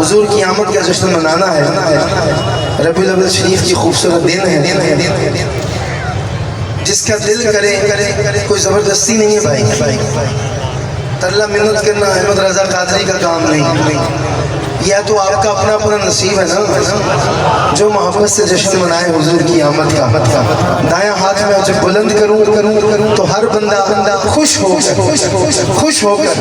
حضور کی آمد کا جشن منانا ہے۔ ربیع الاول شریف کی خوبصورت دن ہے، جس کا دل کرے کوئی زبردستی نہیں ہے بھائی، ترلا منت کرنا احمد رضا قادری کا کام نہیں، یہ تو آپ کا اپنا اپنا نصیب ہے نا، جو محبت سے جشن منائے حضور کی آمد کا۔ دایاں ہاتھ میں جب بلند کروں تو ہر بندہ خوش ہو کر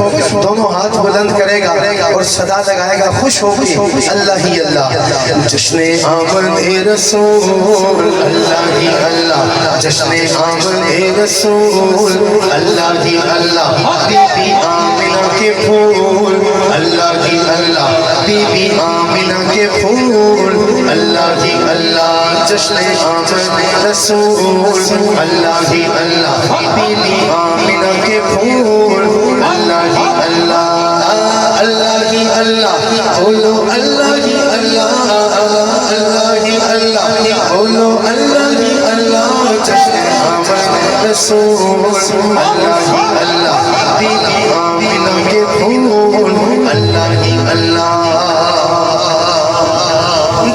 دونوں ہاتھ بلند کرے گا اور صدا لگائے گا خوش ہو کے اللہ ہی اللہ۔ جشن آمد رسول اللہ ہی اللہ، جشن آمد رسول اللہ ہی اللہ، بی بی آمنہ کے پھول اللہ ہی اللہ، بی بی آمنہ کے پھول اللہ ہی اللہ، جشن آمد رسول اللہ ہی اللہ، بی بی آمنہ کے پھول اللہ ہی اللہ، اللہ ہی اللہ، بولو اللہ ہی اللہ، اللہ ہی اللہ، بولو اللہ ہی اللہ، جشن آمد رسول اللہ ہی اللہ، بی بی آمنہ کے پھول اللہ ہی اللہ۔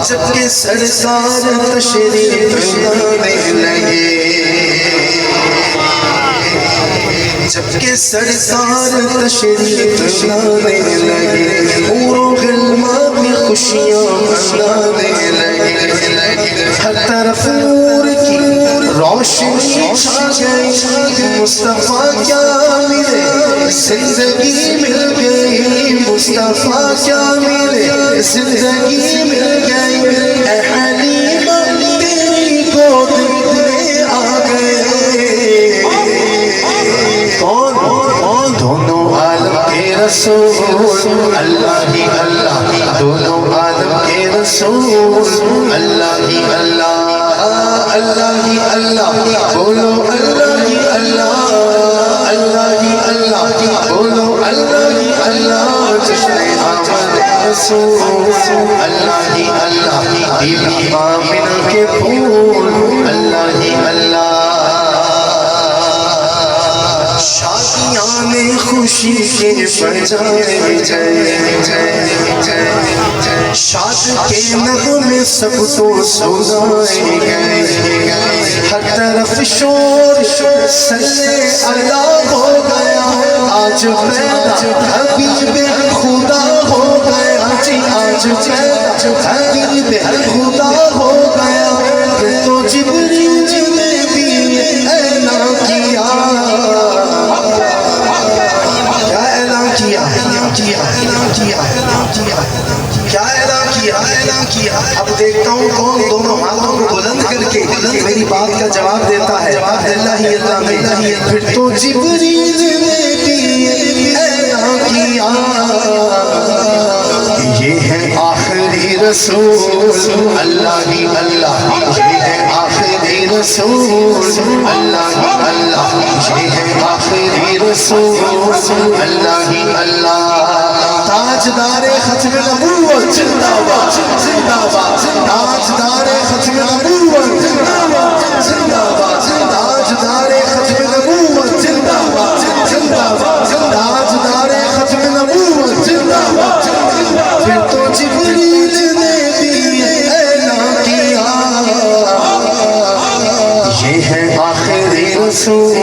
جب کہ سرکار تشریف لانے لگے، جب کہ سرکار تشریف لانے لگے، حور و غلمان میں خوشیاں منانے لگے، ہر طرف نور کی روشنی چھا گئی، مصطفیٰ کیا ملے زندگی مل گئی، مصطفیٰ کیا ملے زندگی مل گئی، اے حلیمہ تیری گود میں آ گئے، کون دونوں عالم کے رسول اللہ ہی اللہ، دونوں عالم کے رسول اللہ ہی اللہ، اللہ ہی اللہ، بولو اللہ ہی اللہ، اللہ ہی اللہ، بولو اللہ ہی اللہ، جشن آمد رسول اللہ ہی اللہ، بی بی آمنہ کے پھول اللہ ہی اللہ۔ شادیاں نے خوشی کے بجائے شاد کے نغمے سب کو سنائے گئے، ہر طرف شور صلی اللہ ہو گیا، آج پیدا حبیب خدا ہو گیا، جی آج پیدا حبیب خدا ہو گیا، تو جبریل نے بھی اعلان کیا، کیا اعلان کیا، کیا اعلان کیا، اب دیکھتا ہوں کون دونوں ہاتھوں کو بلند کر کے میری بات کا جواب دیتا ہے، اللہ ہی اللہ میں، پھر تو جبریل نے بھی اعلان کیا، یہ ہے آخری رسول اللہ ہی اللہ، یہ ہے آخری رسول اللہ ہی اللہ، یہ ہے آخری رسول اللہ ہی اللہ۔ تاجدار ختم نبوت زندہ باد، زندہ باد، تاجدار ختم نبوت زندہ باد، زندہ باد، تاجدار ختم نبوت زندہ باد، زندہ باد، تاجدار ختم نبوت زندہ باد۔ پھر تو جبریل نے بھی اعلان کیا، یہ ہے آخری رسول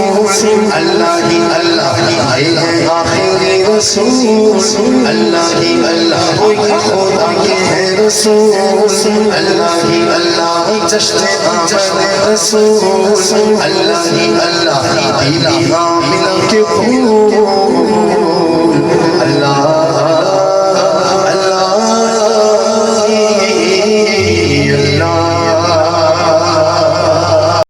اللہ ہی اللہ، یہ ہے آخری رسول اللہ ہی اللہ، کوئی خدا کے ہے رسول اللہ ہی اللہ، جشن آمد رسول اللہ ہی اللہ، بی بی آمنہ کے پھول